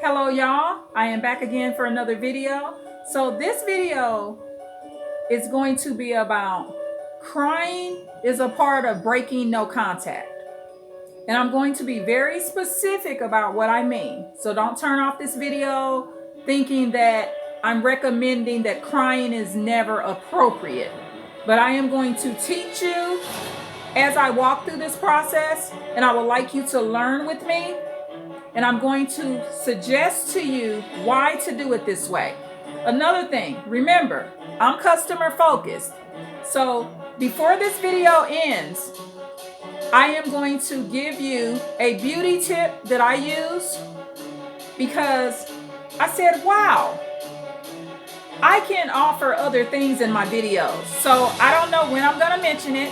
Hello y'all, I am back again for another video. So this video is going to be about crying is a part of breaking no contact. And I'm going to be very specific about what I mean. So don't turn off this video thinking that I'm recommending that crying is never appropriate. But I am going to teach you as I walk through this process, and I would like you to learn with me. And I'm going to suggest to you why to do it this way. Another thing, remember, I'm customer focused. So before this video ends, I am going to give you a beauty tip that I use because I said, wow, I can offer other things in my videos. So I don't know when I'm going to mention it.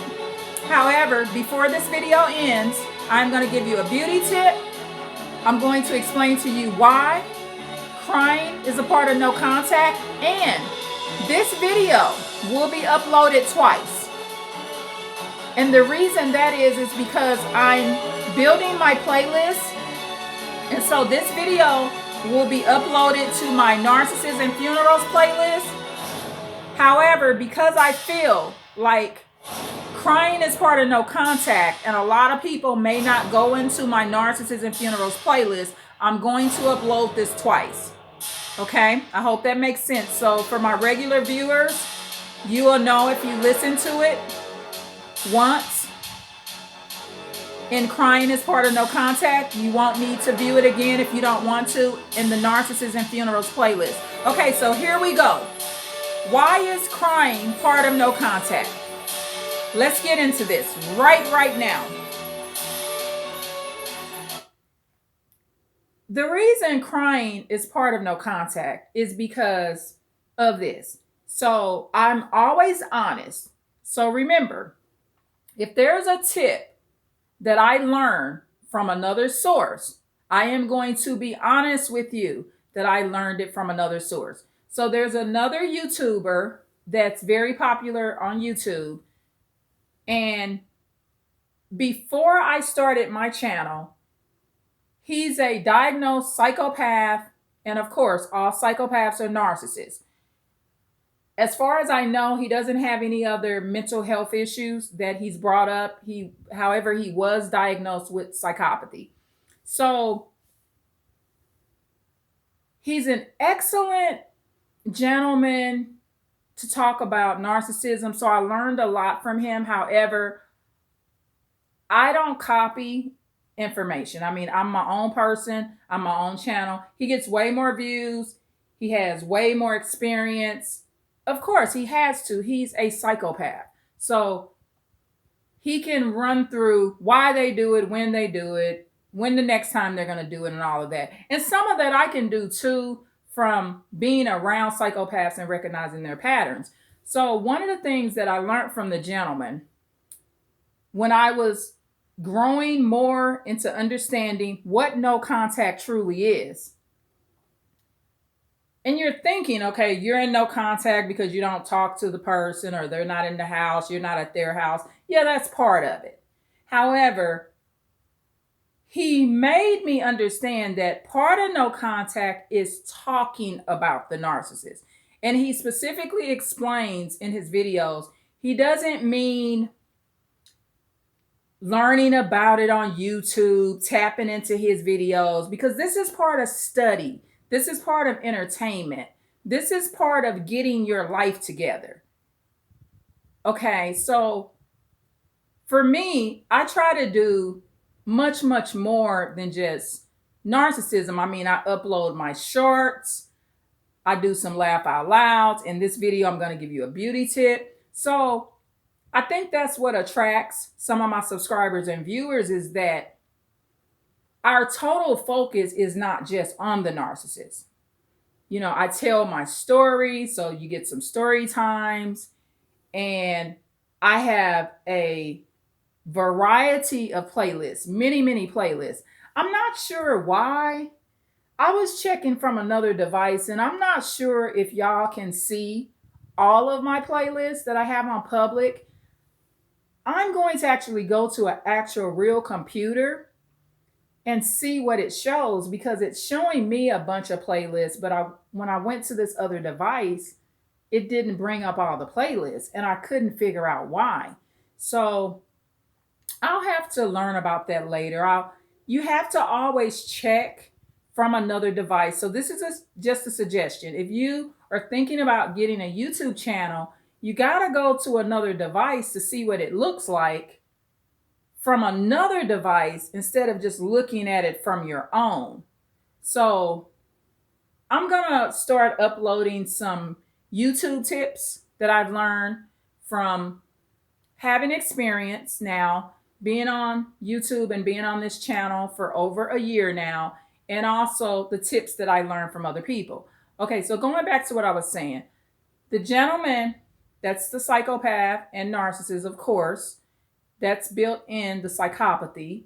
However, before this video ends, I'm going to give you a beauty tip. I'm going to explain to you why crying is a part of no contact, and this video will be uploaded twice. And the reason that is because I'm building my playlist, and so this video will be uploaded to my Narcissists and Funerals playlist. However, because I feel like crying is part of no contact, and a lot of people may not go into my Narcissists and Funerals playlist, I'm going to upload this twice. Okay, I hope that makes sense. So for my regular viewers, you will know if you listen to it once in crying is part of no contact, you won't need to view it again if you don't want to in the Narcissists and Funerals playlist. Okay, so here we go. Why is crying part of no contact? Let's get into this right now. The reason crying is part of no contact is because of this. So I'm always honest. So remember, if there's a tip that I learn from another source, I am going to be honest with you that I learned it from another source. So there's another YouTuber that's very popular on YouTube. And before I started my channel, he's a diagnosed psychopath, and of course, all psychopaths are narcissists. As far as I know, he doesn't have any other mental health issues that he's brought up. However, he was diagnosed with psychopathy. So he's an excellent gentleman to talk about narcissism. So I learned a lot from him. However, I don't copy information. I mean, I'm my own person. I'm my own channel. He gets way more views. He has way more experience. Of course, he has to. He's a psychopath. So he can run through why they do it, when the next time they're going to do it, and all of that. And some of that I can do too from being around psychopaths and recognizing their patterns. So one of the things that I learned from the gentleman when I was growing more into understanding what no contact truly is. And you're thinking, okay, you're in no contact because you don't talk to the person or they're not in the house, you're not at their house. Yeah, that's part of it. However, he made me understand that part of no contact is talking about the narcissist. And he specifically explains in his videos, he doesn't mean learning about it on YouTube, tapping into his videos, because this is part of study. This is part of entertainment. This is part of getting your life together. Okay, so for me, I try to do much more than just narcissism. I mean, I upload my shorts. I do some laugh out louds. In this video, I'm going to give you a beauty tip. So I think that's what attracts some of my subscribers and viewers, is that our total focus is not just on the narcissist. You know, I tell my story, so you get some story times, and I have a variety of playlists, many playlists. I'm not sure why. I was checking from another device, and I'm not sure if y'all can see all of my playlists that I have on public. I'm going to actually go to an actual real computer, and see what it shows, because it's showing me a bunch of playlists, but when I went to this other device, it didn't bring up all the playlists and I couldn't figure out why. So I'll have to learn about that later. You have to always check from another device. So this is just a suggestion. If you are thinking about getting a YouTube channel, you got to go to another device to see what it looks like from another device instead of just looking at it from your own. So I'm going to start uploading some YouTube tips that I've learned from having experience now, being on YouTube and being on this channel for over a year now, and also the tips that I learned from other people. Okay, so going back to what I was saying, the gentleman, that's the psychopath and narcissist, of course, that's built in the psychopathy.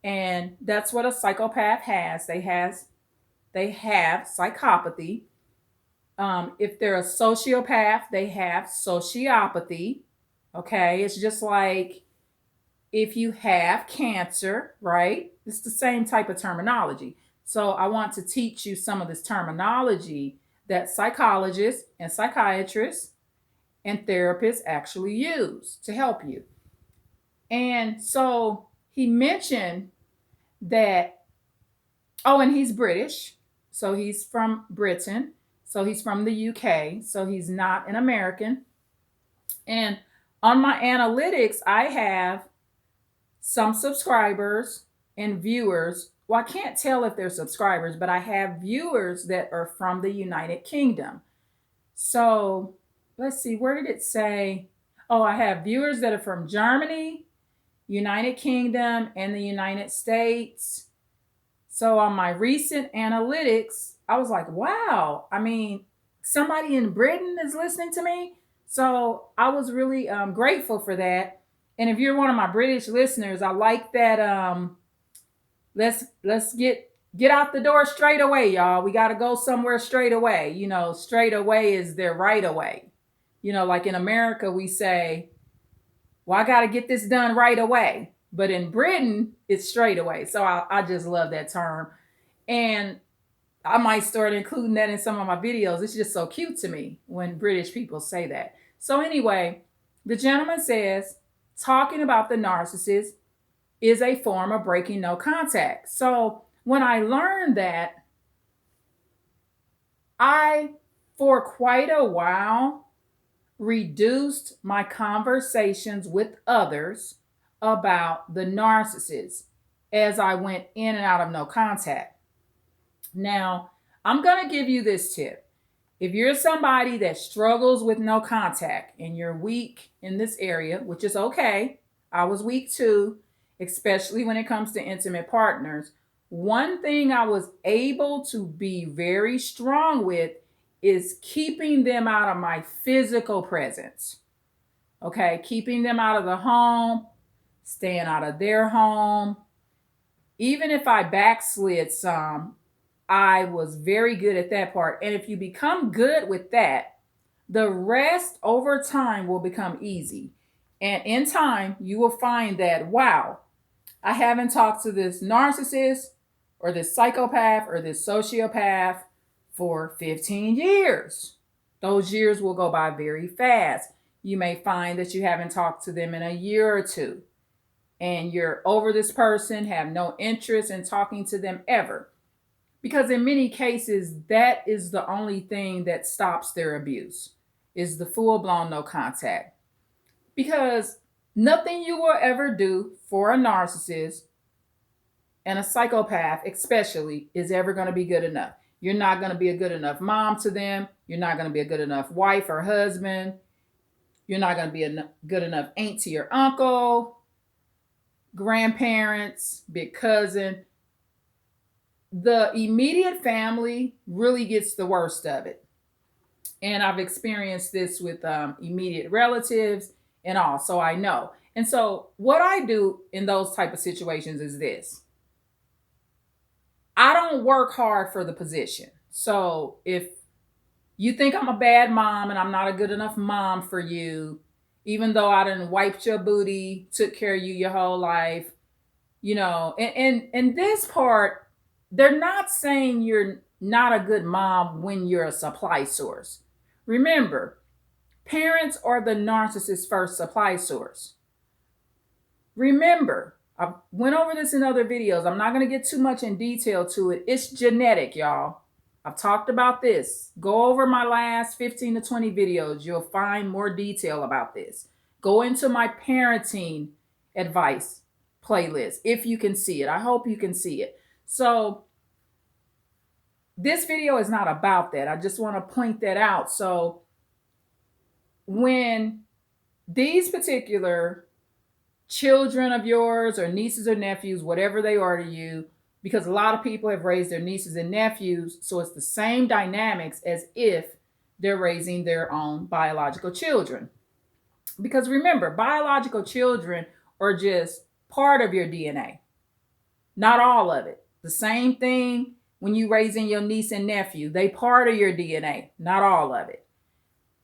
And that's what a psychopath has. They have psychopathy. If they're a sociopath, they have sociopathy. Okay, it's just like if you have cancer, right? It's the same type of terminology. So I want to teach you some of this terminology that psychologists and psychiatrists and therapists actually use to help you. And so he mentioned that, oh, and he's British. So he's from Britain. So he's from the UK. So he's not an American. And on my analytics, I have some subscribers and viewers. Well, I can't tell if they're subscribers, but I have viewers that are from the United Kingdom. So let's see, where did it say? Oh, I have viewers that are from Germany, United Kingdom, and the United States. So on my recent analytics, I was like, wow, I mean, somebody in Britain is listening to me. So I was really grateful for that. And if you're one of my British listeners, I like that. Let's get out the door straight away, y'all. We got to go somewhere straight away. You know, straight away is their right away. You know, like in America, we say, well, I got to get this done right away. But in Britain, it's straight away. So I just love that term. And I might start including that in some of my videos. It's just so cute to me when British people say that. So anyway, the gentleman says, talking about the narcissist is a form of breaking no contact. So when I learned that, I, for quite a while, reduced my conversations with others about the narcissist as I went in and out of no contact. Now, I'm going to give you this tip. If you're somebody that struggles with no contact and you're weak in this area, which is okay, I was weak too, especially when it comes to intimate partners. One thing I was able to be very strong with is keeping them out of my physical presence. Okay, keeping them out of the home, staying out of their home. Even if I backslid some, I was very good at that part. And if you become good with that, the rest over time will become easy. And in time, you will find that, wow, I haven't talked to this narcissist or this psychopath or this sociopath for 15 years. Those years will go by very fast. You may find that you haven't talked to them in a year or two, and you're over this person, have no interest in talking to them ever. Because in many cases, that is the only thing that stops their abuse, is the full-blown no contact. Because nothing you will ever do for a narcissist, and a psychopath especially, is ever going to be good enough. You're not going to be a good enough mom to them. You're not going to be a good enough wife or husband. You're not going to be a good enough aunt to your uncle, grandparents, big cousin. The immediate family really gets the worst of it. And I've experienced this with immediate relatives and all, so I know. And so what I do in those type of situations is this. I don't work hard for the position. So if you think I'm a bad mom and I'm not a good enough mom for you, even though I done wiped your booty, took care of you your whole life, And this part, they're not saying you're not a good mom when you're a supply source. Remember, parents are the narcissist's first supply source. Remember, I went over this in other videos. I'm not going to get too much in detail to it. It's genetic, y'all. I've talked about this. Go over my last 15 to 20 videos. You'll find more detail about this. Go into my parenting advice playlist if you can see it. I hope you can see it. So this video is not about that. I just want to point that out. So when these particular children of yours or nieces or nephews, whatever they are to you, because a lot of people have raised their nieces and nephews, so it's the same dynamics as if they're raising their own biological children. Because remember, biological children are just part of your DNA, not all of it. The same thing when you raising your niece and nephew, they part of your DNA, not all of it.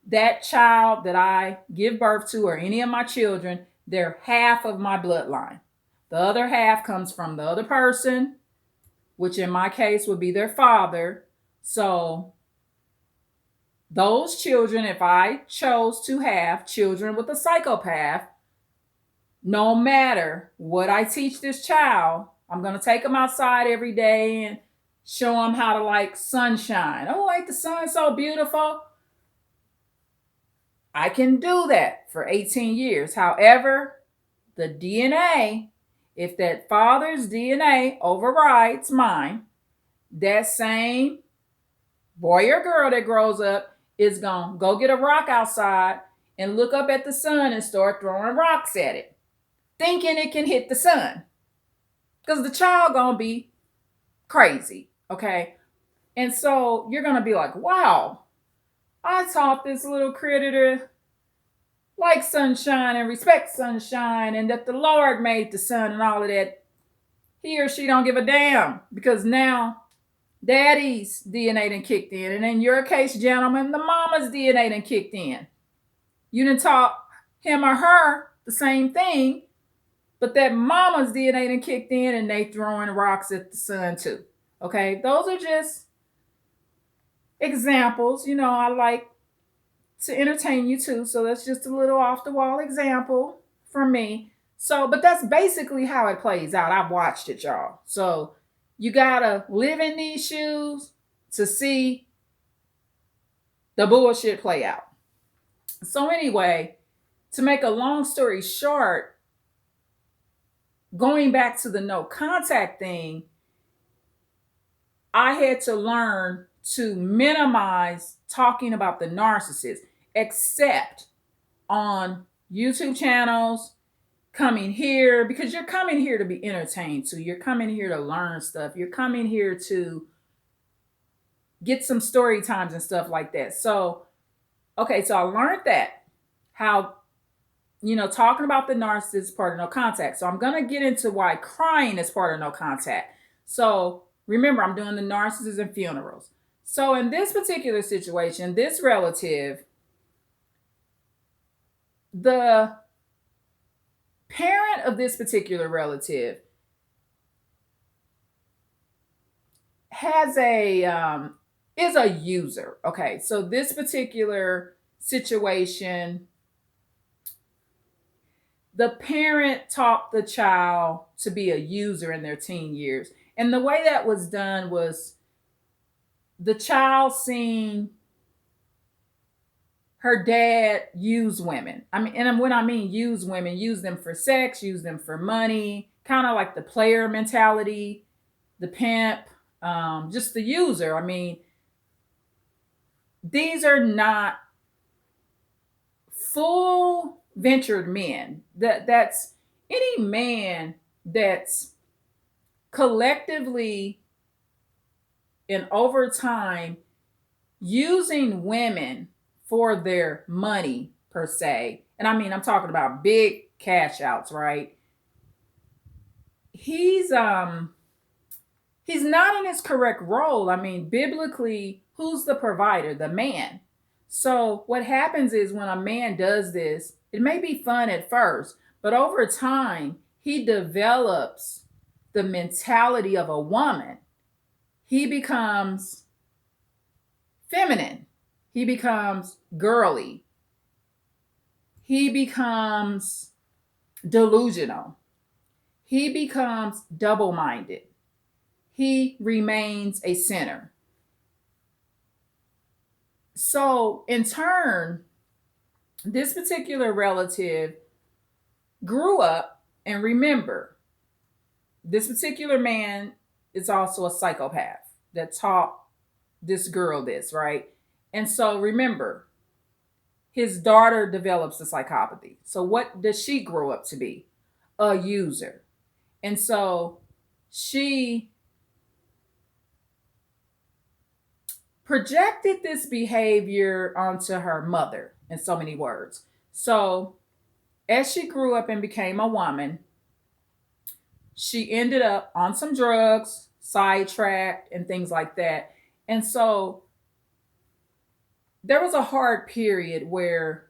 That child that I give birth to, or any of my children, they're half of my bloodline. The other half comes from the other person, which in my case would be their father. So those children, if I chose to have children with a psychopath, no matter what I teach this child, I'm going to take them outside every day and show them how to like sunshine. Oh, ain't the sun so beautiful? I can do that for 18 years. However, the DNA, if that father's DNA overrides mine, that same boy or girl that grows up is going to go get a rock outside and look up at the sun and start throwing rocks at it, thinking it can hit the sun. Because the child going to be crazy, okay? And so you're going to be like, wow, I taught this little critter to like sunshine and respect sunshine and that the Lord made the sun and all of that. He or she don't give a damn because now daddy's DNA done kicked in. And in your case, gentlemen, the mama's DNA done kicked in. You done taught him or her the same thing, but that mama's DNA done kicked in and they throwing rocks at the sun too. Okay, those are just examples. I like to entertain you too. So that's just a little off the wall example from me. So, but that's basically how it plays out. I've watched it, y'all. So you gotta live in these shoes to see the bullshit play out. So anyway, to make a long story short, going back to the no contact thing, I had to learn to minimize talking about the narcissist, except on YouTube channels, coming here, because you're coming here to be entertained too. You're coming here to learn stuff. You're coming here to get some story times and stuff like that. So, okay, so I learned that, how, talking about the narcissist is part of no contact. So I'm going to get into why crying is part of no contact. So remember, I'm doing the narcissists and funerals. So in this particular situation, this relative, the parent of this particular relative has is a user. Okay, so this particular situation, the parent taught the child to be a user in their teen years. And the way that was done was the child seen her dad use women. And when I mean use women, use them for sex, use them for money, kind of like the player mentality, the pimp, just the user. These are not full ventured men. That's any man that's collectively and over time using women for their money per se. And I'm talking about big cash outs, right? He's not in his correct role. Biblically, who's the provider? The man. So what happens is when a man does this, it may be fun at first, but over time, he develops the mentality of a woman, he becomes feminine. He becomes girly. He becomes delusional. He becomes double minded. He remains a sinner. So, in turn, this particular relative grew up, and remember, this particular man is also a psychopath that taught this girl this, right? And so remember, his daughter develops a psychopathy. So what does she grow up to be? A user. And so she projected this behavior onto her mother, in so many words. So as she grew up and became a woman, she ended up on some drugs, sidetracked, and things like that. And so there was a hard period where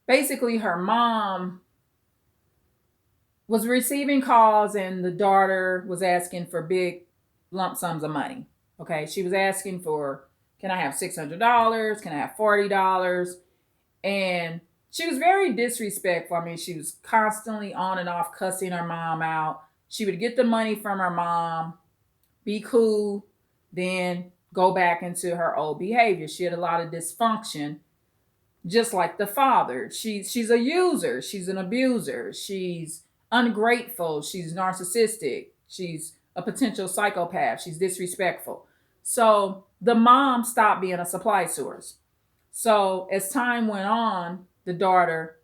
basically her mom was receiving calls and the daughter was asking for big lump sums of money. Okay. She was asking for, can I have $600? Can I have $40? And she was very disrespectful. I mean, she was constantly on and off cussing her mom out. She would get the money from her mom, be cool, then go back into her old behavior. She had a lot of dysfunction, just like the father. She's a user, she's an abuser, she's ungrateful, she's narcissistic, she's a potential psychopath, she's disrespectful. So the mom stopped being a supply source. So as time went on, the daughter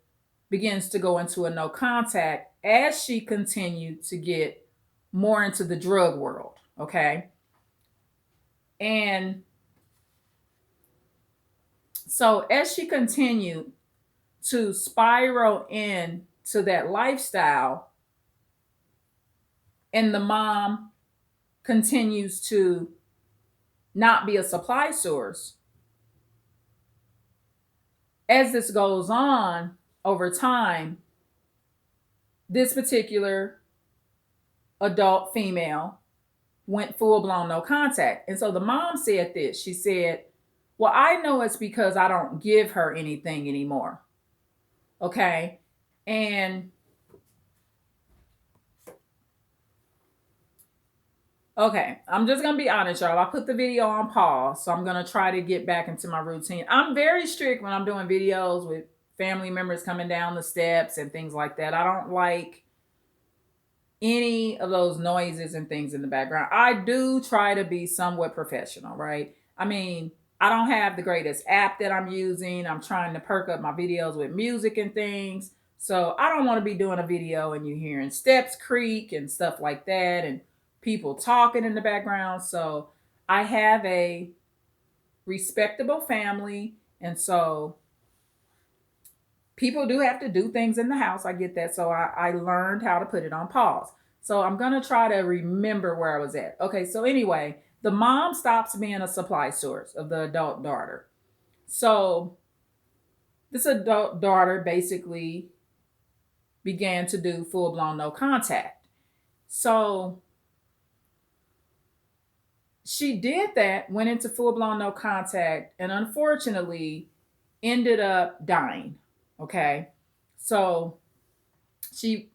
begins to go into a no contact as she continued to get more into the drug world. Okay. And so as she continued to spiral into that lifestyle, and the mom continues to not be a supply source, as this goes on over time, this particular adult female went full blown no contact. And so the mom said this. She said, well, I know it's because I don't give her anything anymore. Okay. And okay, I'm just going to be honest, y'all. I put the video on pause, so I'm going to try to get back into my routine. I'm very strict when I'm doing videos with family members coming down the steps and things like that. I don't like any of those noises and things in the background. I do try to be somewhat professional, right? I mean, I don't have the greatest app that I'm using. I'm trying to perk up my videos with music and things. So I don't want to be doing a video and you hearing steps creak and stuff like that and people talking in the background. So I have a respectable family. And so people do have to do things in the house. I get that. So I learned how to put it on pause. So I'm going to try to remember where I was at. Okay. So anyway, the mom stops being a supply source of the adult daughter. So this adult daughter basically began to do full blown no contact. So she did that, went into full blown no contact, and unfortunately ended up dying. Okay. So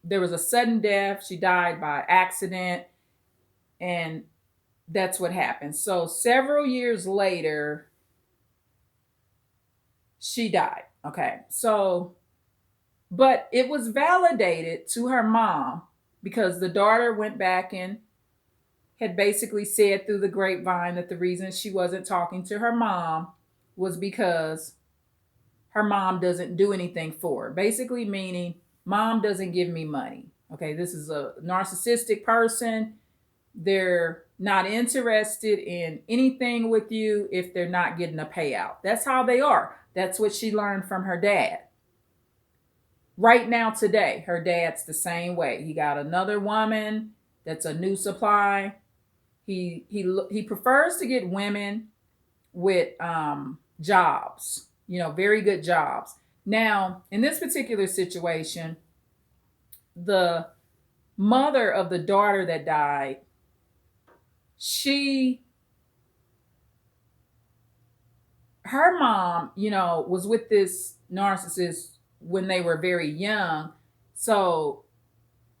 there was a sudden death. She died by accident, and that's what happened. So several years later, she died. Okay. So, but it was validated to her mom because the daughter went back and had basically said through the grapevine that the reason she wasn't talking to her mom was because her mom doesn't do anything for her. Basically meaning mom doesn't give me money. Okay, this is a narcissistic person. They're not interested in anything with you if they're not getting a payout. That's how they are. That's what she learned from her dad. Right now, today, her dad's the same way. He got another woman that's a new supply. He prefers to get women with jobs, very good jobs. Now, in this particular situation, the mother of the daughter that died, she her mom, was with this narcissist when they were very young. So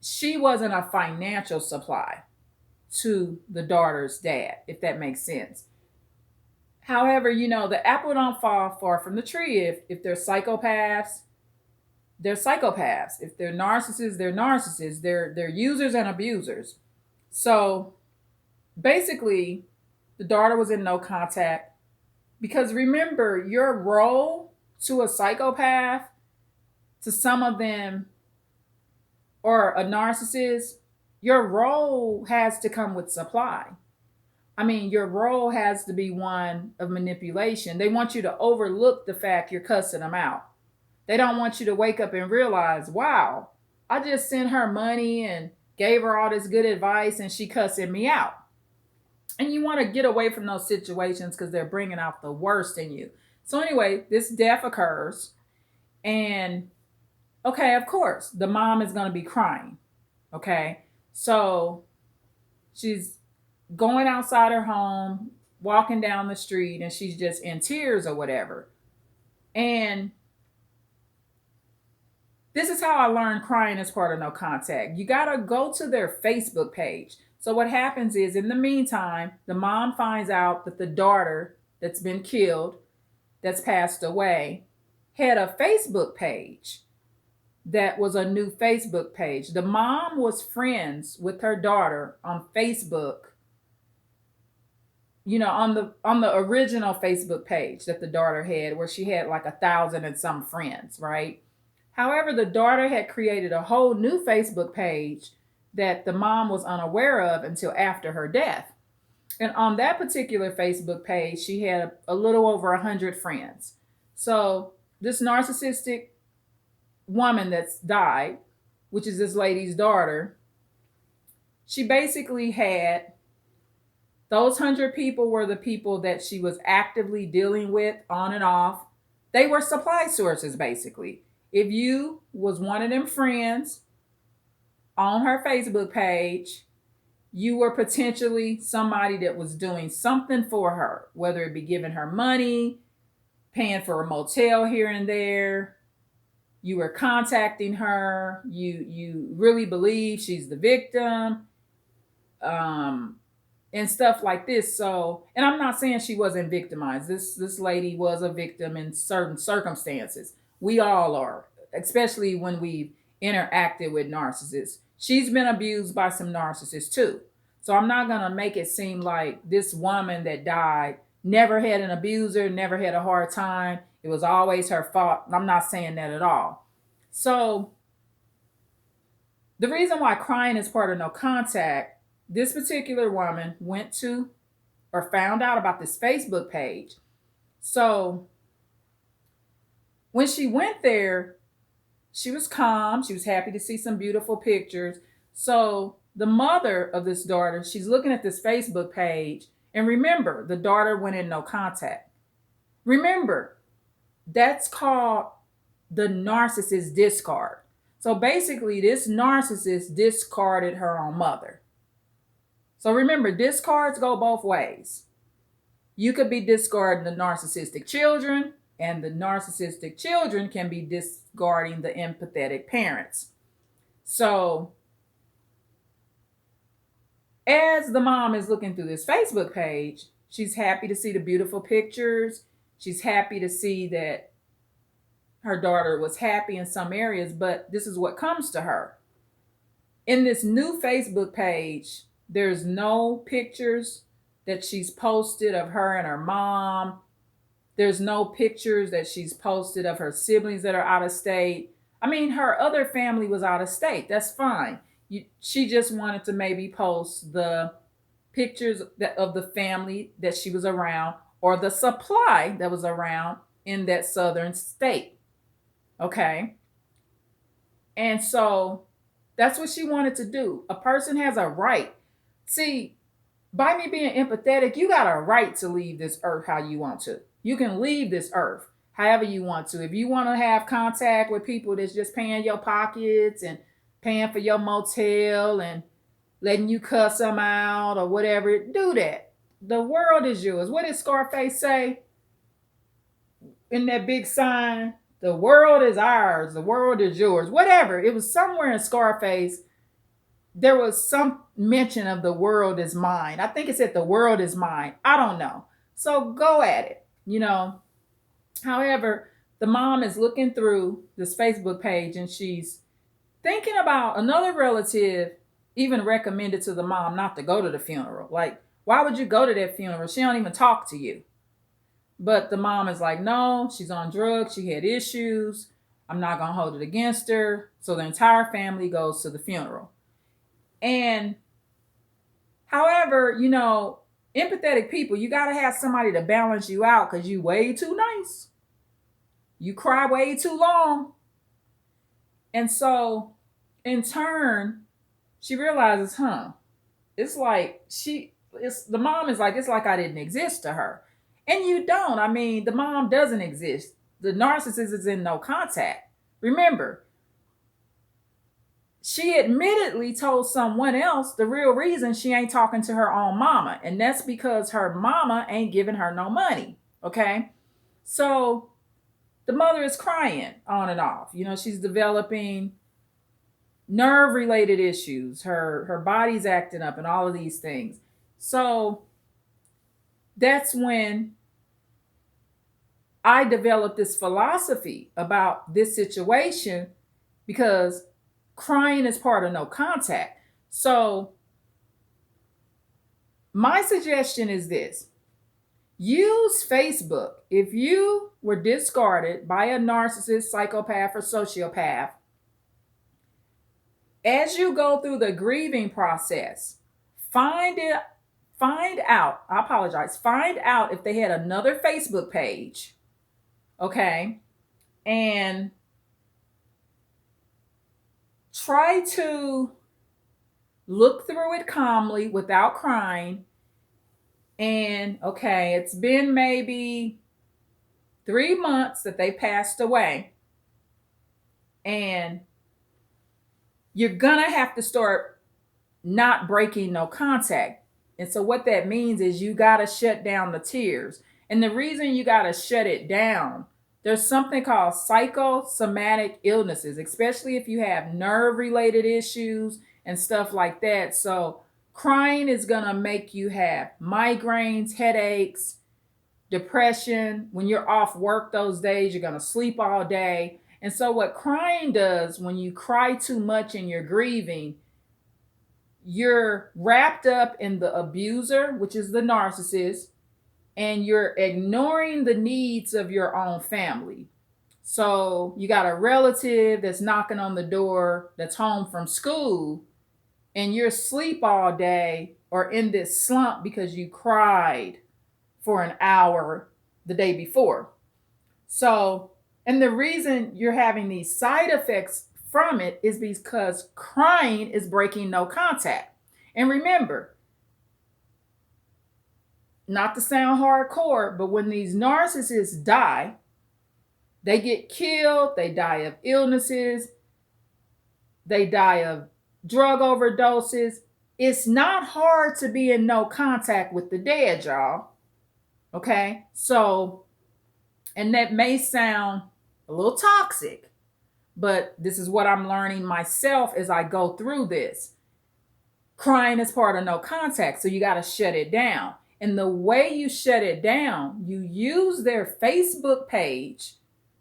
she wasn't a financial supply to the daughter's dad, if that makes sense. However, the apple don't fall far from the tree. If they're psychopaths, they're psychopaths. If they're narcissists, they're narcissists. They're users and abusers. So basically, the daughter was in no contact because remember, your role to a psychopath, to some of them, or a narcissist, your role has to come with supply. I mean, your role has to be one of manipulation. They want you to overlook the fact you're cussing them out. They don't want you to wake up and realize, wow, I just sent her money and gave her all this good advice and she cussing me out. And you want to get away from those situations because they're bringing out the worst in you. So, anyway, this death occurs. And, okay, of course, the mom is going to be crying. Okay. So she's going outside her home, walking down the street, and she's just in tears or whatever. And this is how I learned crying is part of no contact. You got to go to their Facebook page. So what happens is, in the meantime, the mom finds out that the daughter that's been killed, that's passed away, had a Facebook page that was a new Facebook page. The mom was friends with her daughter on Facebook, on the original Facebook page that the daughter had, where she had like 1,000 and some friends, right? However, the daughter had created a whole new Facebook page that the mom was unaware of until after her death. And on that particular Facebook page, she had a little over 100 friends. So this narcissistic woman that's died, which is this lady's daughter, she basically had those 100 people were the people that she was actively dealing with on and off. They were supply sources, basically. If you was one of them friends on her Facebook page, you were potentially somebody that was doing something for her, whether it be giving her money, paying for a motel here and there. You were contacting her. You really believe she's the victim, and stuff like this. So, and I'm not saying she wasn't victimized. This lady was a victim in certain circumstances. We all are, especially when we've interacted with narcissists. She's been abused by some narcissists too. So I'm not gonna make it seem like this woman that died never had an abuser, never had a hard time. It was always her fault. I'm not saying that at all. So the reason why crying is part of no contact, this particular woman went to or found out about this Facebook page. So when she went there, she was calm. She was happy to see some beautiful pictures. So the mother of this daughter, she's looking at this Facebook page. And remember, the daughter went in no contact. Remember, that's called the narcissist discard. So basically, this narcissist discarded her own mother. So remember, discards go both ways. You could be discarding the narcissistic children, and the narcissistic children can be discarding the empathetic parents. So as the mom is looking through this Facebook page, she's happy to see the beautiful pictures. She's happy to see that her daughter was happy in some areas, but this is what comes to her. In this new Facebook page, there's no pictures that she's posted of her and her mom. There's no pictures that she's posted of her siblings that are out of state. I mean, her other family was out of state. That's fine. She just wanted to maybe post the pictures of the family that she was around, or the supply that was around in that southern state. Okay. And so that's what she wanted to do. A person has a right. See, by me being empathetic, you got a right to leave this earth how you want to. You can leave this earth however you want to. If you want to have contact with people that's just paying your pockets and paying for your motel and letting you cuss them out or whatever. Do that. The world is yours. What did Scarface say in that big sign? The world is ours. The world is yours. Whatever. It was somewhere in Scarface. There was some mention of the world is mine. I think it said the world is mine. I don't know. So go at it, you know. However, the mom is looking through this Facebook page and she's thinking about another relative even recommended to the mom not to go to the funeral. Like, why would you go to that funeral? She don't even talk to you. But the mom is like, no, she's on drugs. She had issues. I'm not going to hold it against her. So the entire family goes to the funeral. And however, you know, empathetic people, you got to have somebody to balance you out because you way too nice. You cry way too long. And so in turn, she realizes, it's like the mom is like, it's like I didn't exist to her. And you don't. I mean, the mom doesn't exist. The narcissist is in no contact. Remember, she admittedly told someone else the real reason she ain't talking to her own mama. And that's because her mama ain't giving her no money. Okay? So the mother is crying on and off. You know, she's developing nerve-related issues. Her body's acting up and all of these things. So that's when I developed this philosophy about this situation, because crying is part of no contact. So my suggestion is this. Use Facebook. If you were discarded by a narcissist, psychopath, or sociopath, as you go through the grieving process, find out if they had another Facebook page, okay? And try to look through it calmly without crying. And okay, it's been maybe 3 months that they passed away. And you're gonna have to start not breaking no contact. And so what that means is you gotta shut down the tears. And the reason you gotta shut it down, there's something called psychosomatic illnesses, especially if you have nerve-related issues and stuff like that. So crying is gonna make you have migraines, headaches, depression. When you're off work those days, you're gonna sleep all day. And so what crying does, when you cry too much and you're grieving, you're wrapped up in the abuser, which is the narcissist, and you're ignoring the needs of your own family. So you got a relative that's knocking on the door that's home from school, and you're asleep all day or in this slump because you cried for an hour the day before. So, and the reason you're having these side effects from it is because crying is breaking no contact. And remember, not to sound hardcore, but when these narcissists die, they get killed, they die of illnesses, they die of drug overdoses. It's not hard to be in no contact with the dead, y'all. Okay? So, and that may sound a little toxic, but this is what I'm learning myself as I go through this. Crying is part of no contact, so you got to shut it down. And the way you shut it down, you use their Facebook page,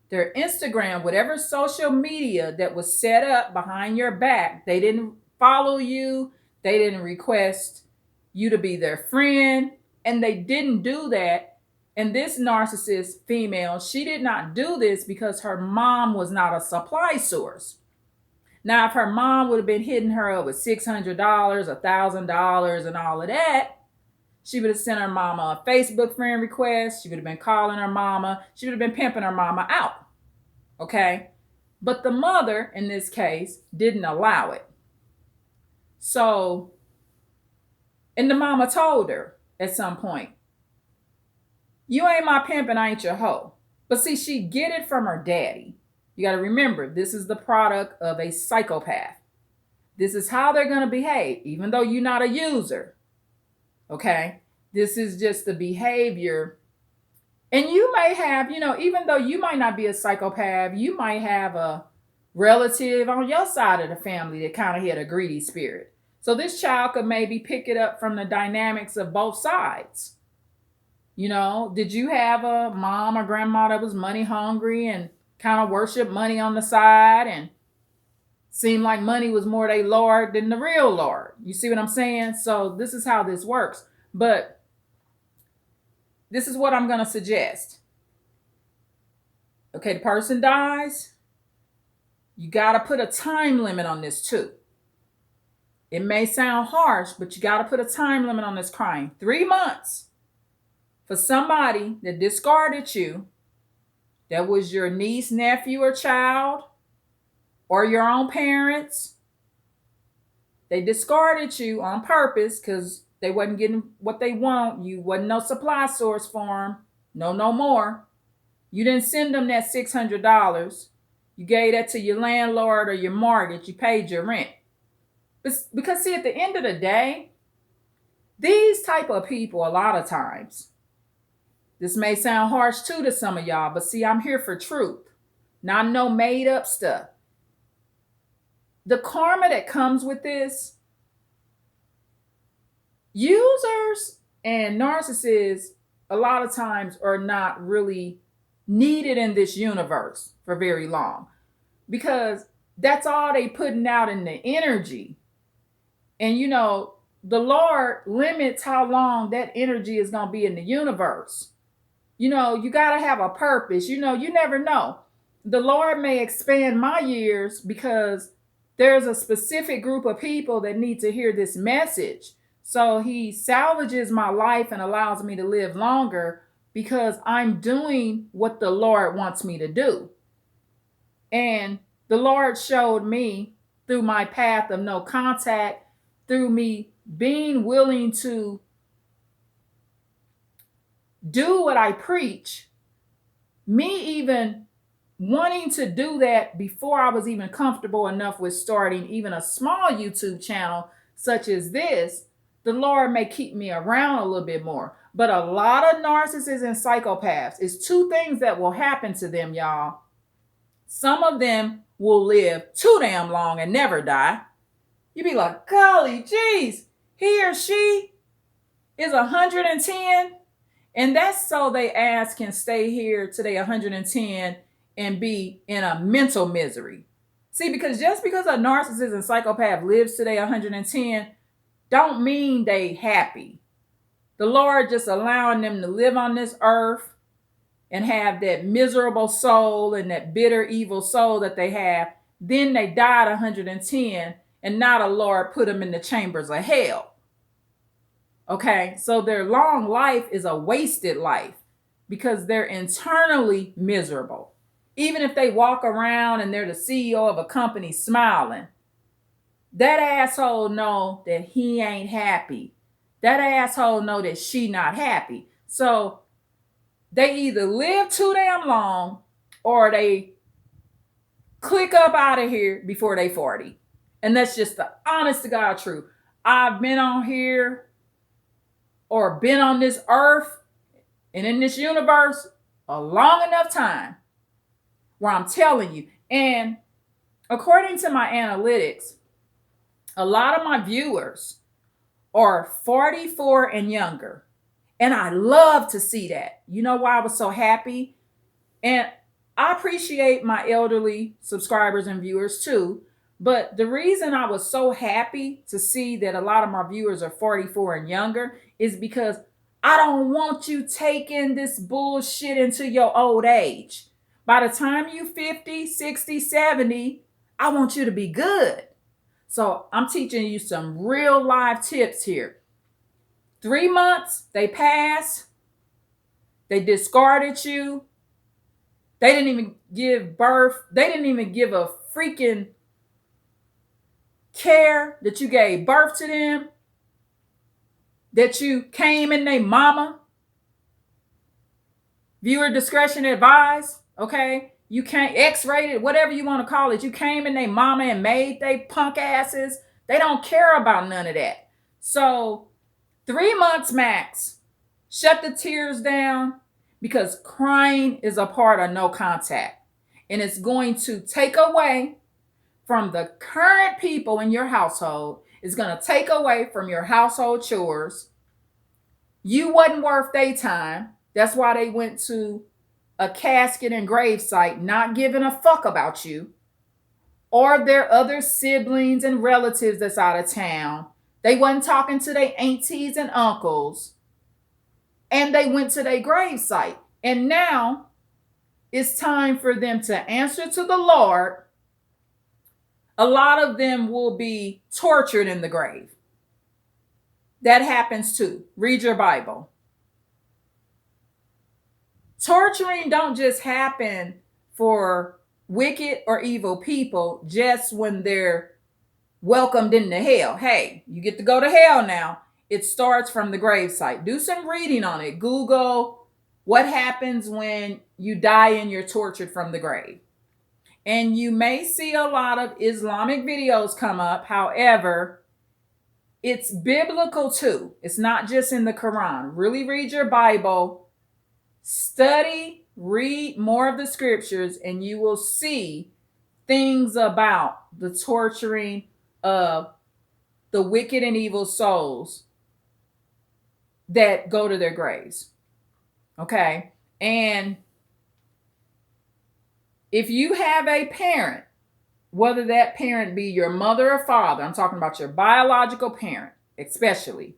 their Instagram, whatever social media that was set up behind your back. They didn't follow you. They didn't request you to be their friend. And they didn't do that. And this narcissist female, she did not do this because her mom was not a supply source. Now, if her mom would have been hitting her up with $600, $1,000, and all of that, she would have sent her mama a Facebook friend request. She would have been calling her mama. She would have been pimping her mama out. Okay? But the mother, in this case, didn't allow it. So, and the mama told her at some point, you ain't my pimp and I ain't your hoe. But see, she get it from her daddy. You got to remember, this is the product of a psychopath. This is how they're going to behave, even though you're not a user. Okay. This is just the behavior. And you may have, even though you might not be a psychopath, you might have a relative on your side of the family that kind of had a greedy spirit. So this child could maybe pick it up from the dynamics of both sides. Did you have a mom or grandma that was money hungry and kind of worshiped money on the side and seemed like money was more their Lord than the real Lord? You see what I'm saying? So this is how this works. But this is what I'm going to suggest. Okay, the person dies. You got to put a time limit on this too. It may sound harsh, but you got to put a time limit on this crying. 3 months for somebody that discarded you, that was your niece, nephew, or child, or your own parents. They discarded you on purpose because they wasn't getting what they want. You wasn't no supply source for them. No more. You didn't send them that $600. You gave that to your landlord or your mortgage. You paid your rent. Because see, at the end of the day, these type of people, a lot of times, this may sound harsh too to some of y'all, but see, I'm here for truth, not no made up stuff. The karma that comes with this, users and narcissists a lot of times are not really needed in this universe for very long, because that's all they putting out in the energy. And the Lord limits how long that energy is going to be in the universe. You got to have a purpose. You never know. The Lord may expand my years because there's a specific group of people that need to hear this message. So he salvages my life and allows me to live longer because I'm doing what the Lord wants me to do. And the Lord showed me through my path of no contact, through me being willing to do what I preach, me even wanting to do that before I was even comfortable enough with starting even a small YouTube channel such as this, the Lord may keep me around a little bit more. But a lot of narcissists and psychopaths, is two things that will happen to them, y'all. Some of them will live too damn long and never die. You be like, golly, geez, he or she is 110. And that's so they ass can stay here till they 110 and be in a mental misery. See, because just because a narcissist and psychopath lives today 110, don't mean they happy. The Lord just allowing them to live on this earth and have that miserable soul and that bitter, evil soul that they have. Then they died 110, and now the Lord put them in the chambers of hell. Okay, so their long life is a wasted life because they're internally miserable. Even if they walk around and they're the CEO of a company smiling, that asshole know that he ain't happy. That asshole know that she not happy. So they either live too damn long or they click up out of here before they 40. And that's just the honest to God truth. I've been on here or been on this earth and in this universe a long enough time where I'm telling you. And according to my analytics, a lot of my viewers are 44 and younger. And I love to see that. You know why I was so happy? And I appreciate my elderly subscribers and viewers too. But the reason I was so happy to see that a lot of my viewers are 44 and younger is because I don't want you taking this bullshit into your old age. By the time you 50, 60, 70, I want you to be good. So I'm teaching you some real live tips here. 3 months, they pass. They discarded you. They didn't even give birth. They didn't even give a freaking care that you gave birth to them, that you came in their mama. Viewer discretion advised, okay? You can't X-rated, whatever you want to call it. You came in they mama and made they punk asses. They don't care about none of that. So 3 months max. Shut the tears down because crying is a part of no contact. And it's going to take away from the current people in your household. It's going to take away from your household chores. You wasn't worth their time. That's why they went to a casket and gravesite, not giving a fuck about you or their other siblings and relatives that's out of town. They wasn't talking to their aunties and uncles, and they went to their gravesite. And now it's time for them to answer to the Lord. A lot of them will be tortured in the grave. That happens too. Read your Bible. Torturing don't just happen for wicked or evil people just when they're welcomed into hell. Hey, you get to go to hell now. It starts from the gravesite. Do some reading on it. Google what happens when you die and you're tortured from the grave. And you may see a lot of Islamic videos come up. However, it's biblical too. It's not just in the Quran. Really read your Bible. Study, read more of the scriptures, and you will see things about the torturing of the wicked and evil souls that go to their graves. Okay? And if you have a parent, whether that parent be your mother or father, I'm talking about your biological parent, especially.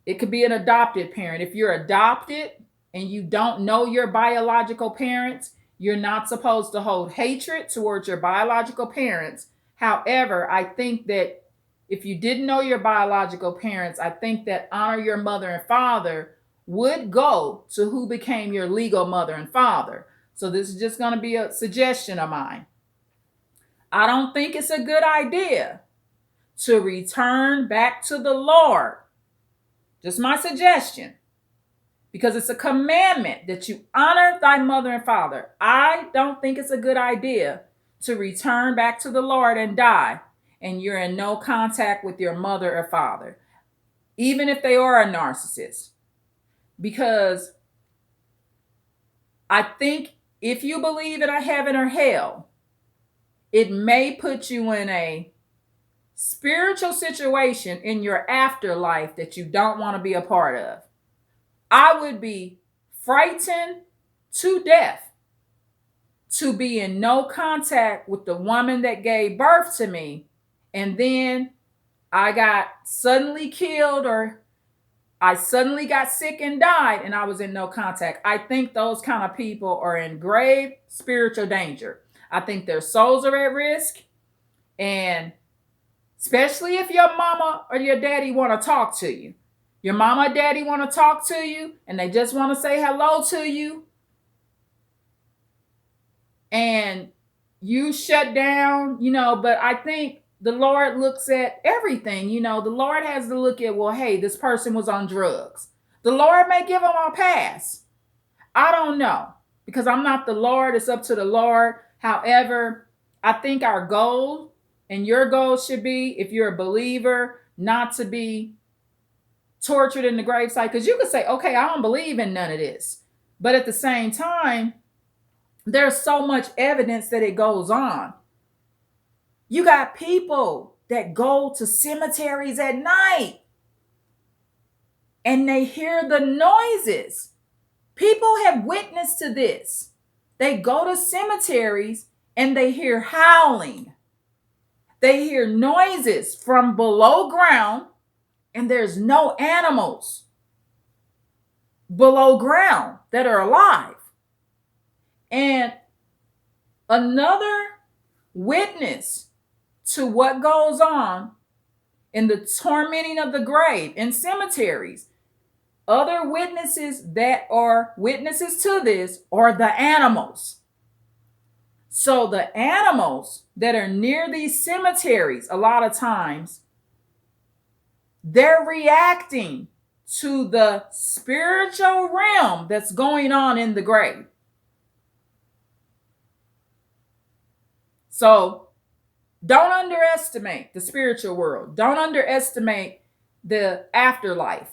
It could be an adopted parent. If you're adopted and you don't know your biological parents, you're not supposed to hold hatred towards your biological parents. However, I think that if you didn't know your biological parents, I think that honor your mother and father would go to who became your legal mother and father. So this is just going to be a suggestion of mine. I don't think it's a good idea to return back to the Lord. Just my suggestion. Because it's a commandment that you honor thy mother and father. I don't think it's a good idea to return back to the Lord and die, and you're in no contact with your mother or father, even if they are a narcissist. Because I think if you believe in a heaven or hell, it may put you in a spiritual situation in your afterlife that you don't want to be a part of. I would be frightened to death to be in no contact with the woman that gave birth to me, and then I got suddenly killed, or I suddenly got sick and died, and I was in no contact. I think those kind of people are in grave spiritual danger. I think their souls are at risk, and especially if your mama or your daddy want to talk to you. Your mama or daddy want to talk to you, and they just want to say hello to you, and you shut down, but I think the Lord looks at everything. The Lord has to look at, well, hey, this person was on drugs. The Lord may give them a pass. I don't know, because I'm not the Lord. It's up to the Lord. However, I think our goal and your goal should be, if you're a believer, not to be tortured in the gravesite. Because you could say, okay, I don't believe in none of this. But at the same time, there's so much evidence that it goes on. You got people that go to cemeteries at night and they hear the noises. People have witnessed to this. They go to cemeteries and they hear howling. They hear noises from below ground, and there's no animals below ground that are alive. And another witness to what goes on in the tormenting of the grave in cemeteries, other witnesses that are witnesses to this are the animals. So the animals that are near these cemeteries, a lot of times, they're reacting to the spiritual realm that's going on in the grave. So don't underestimate the spiritual world. Don't underestimate the afterlife.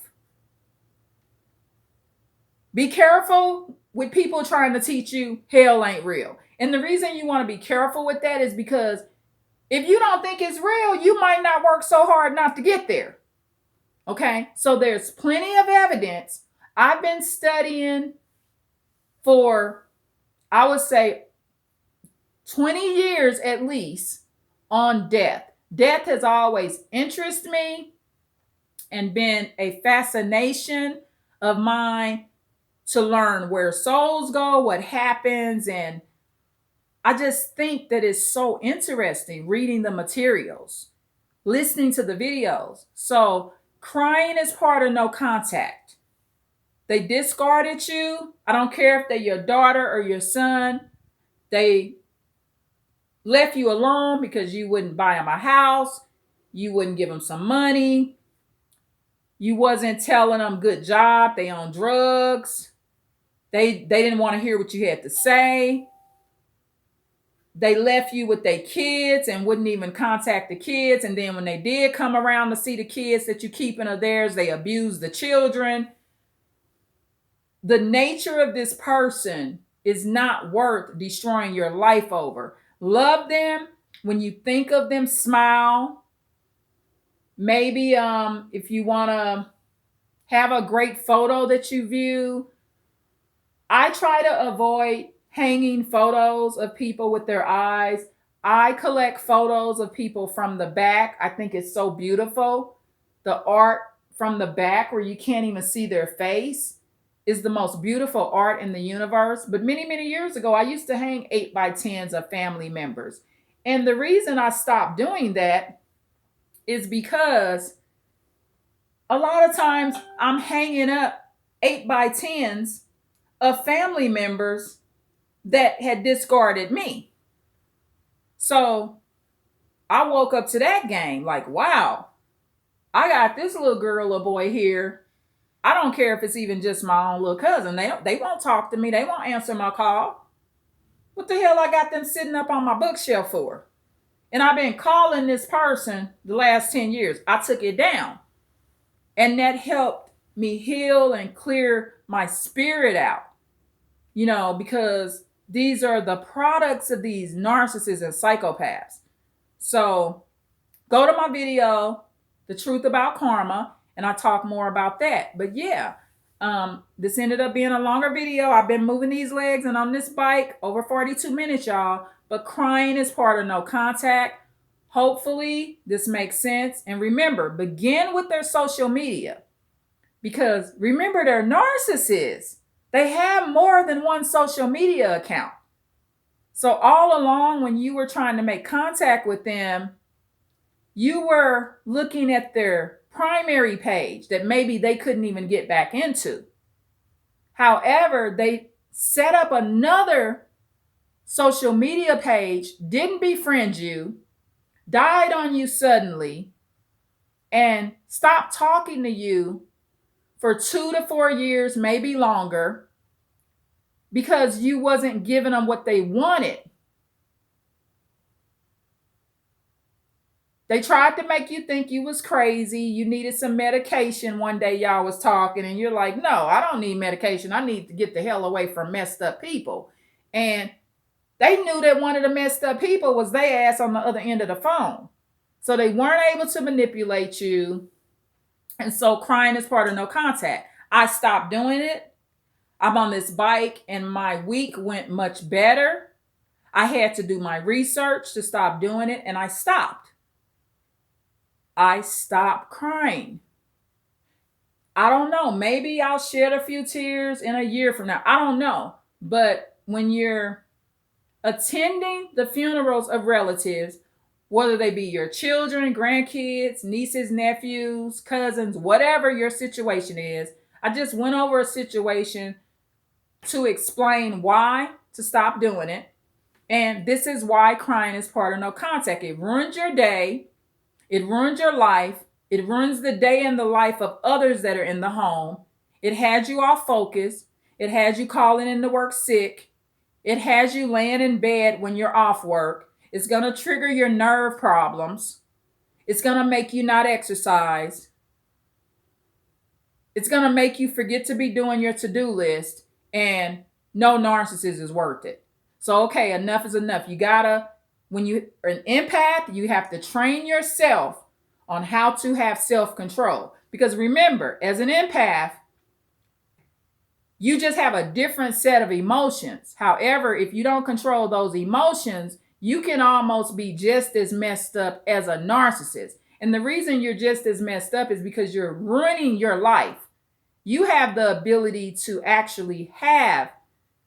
Be careful with people trying to teach you hell ain't real. And the reason you want to be careful with that is because if you don't think it's real, you might not work so hard not to get there. Okay? So there's plenty of evidence. I've been studying for, I would say, 20 years at least on death. Death has always interested me and been a fascination of mine to learn where souls go, what happens, and I just think that it's so interesting reading the materials, listening to the videos. So crying is part of no contact. They discarded you. I don't care if they're your daughter or your son. They left you alone because you wouldn't buy them a house. You wouldn't give them some money. You wasn't telling them good job. They on drugs. They didn't want to hear what you had to say. They left you with their kids and wouldn't even contact the kids. And then when they did come around to see the kids that you keeping of theirs, they abused the children. The nature of this person is not worth destroying your life over. Love them. When you think of them, smile. Maybe if you want to have a great photo that you view, I try to avoid hanging photos of people with their eyes. I collect photos of people from the back. I think it's so beautiful. The art from the back where you can't even see their face is the most beautiful art in the universe. But many, many years ago, I used to hang 8x10s of family members. And the reason I stopped doing that is because a lot of times I'm hanging up 8x10s of family members that had discarded me. So I woke up to that game like, wow, I got this little girl or boy here. I don't care if it's even just my own little cousin. They won't talk to me. They won't answer my call. What the hell I got them sitting up on my bookshelf for? And I've been calling this person the last 10 years. I took it down. And that helped me heal and clear my spirit out. You know, because these are the products of these narcissists and psychopaths. So go to my video, The Truth About Karma, and I talk more about that. But yeah, this ended up being a longer video. I've been moving these legs and on this bike over 42 minutes, y'all. But crying is part of no contact. Hopefully this makes sense. And remember, begin with their social media. Because remember, they're narcissists. They have more than one social media account. So all along when you were trying to make contact with them, you were looking at their primary page that maybe they couldn't even get back into. However, they set up another social media page, didn't befriend you, died on you suddenly, and stopped talking to you for 2 to 4 years, maybe longer, because you wasn't giving them what they wanted. They tried to make you think you was crazy. You needed some medication. One day y'all was talking and you're like, no, I don't need medication. I need to get the hell away from messed up people. And they knew that one of the messed up people was their ass on the other end of the phone. So they weren't able to manipulate you. And so crying is part of no contact. I stopped doing it. I'm on this bike and my week went much better. I had to do my research to stop doing it, and I stopped. I stopped crying. I don't know. Maybe I'll shed a few tears in a year from now. I don't know. But when you're attending the funerals of relatives, whether they be your children, grandkids, nieces, nephews, cousins, whatever your situation is, I just went over a situation to explain why to stop doing it. And this is why crying is part of no contact. It ruins your day. It ruins your life. It ruins the day and the life of others that are in the home. It has you off focus. It has you calling in to work sick. It has you laying in bed when you're off work. It's going to trigger your nerve problems. It's going to make you not exercise. It's going to make you forget to be doing your to-do list, and no narcissist is worth it. So, okay, enough is enough. You gotta, when you are an empath, you have to train yourself on how to have self-control. Because remember, as an empath, you just have a different set of emotions. However, if you don't control those emotions, you can almost be just as messed up as a narcissist. And the reason you're just as messed up is because you're ruining your life. You have the ability to actually have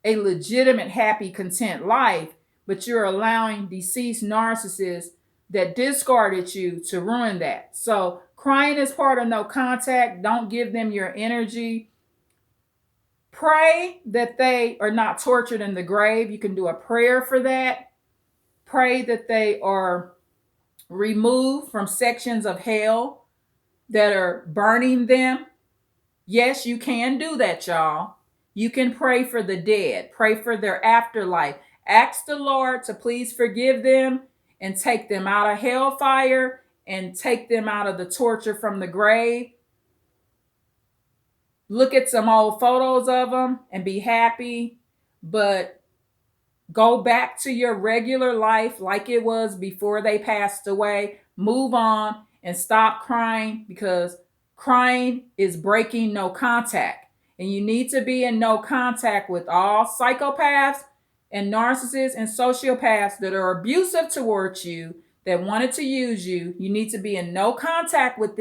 a legitimate, happy, content life, but you're allowing deceased narcissists that discarded you to ruin that. So crying is part of no contact. Don't give them your energy. Pray that they are not tortured in the grave. You can do a prayer for that. Pray that they are removed from sections of hell that are burning them. Yes, you can do that, y'all. You can pray for the dead. Pray for their afterlife. Ask the Lord to please forgive them and take them out of hellfire and take them out of the torture from the grave. Look at some old photos of them and be happy, but go back to your regular life like it was before they passed away. Move on and stop crying, because crying is breaking no contact. And you need to be in no contact with all psychopaths and narcissists and sociopaths that are abusive towards you, that wanted to use you. You need to be in no contact with them.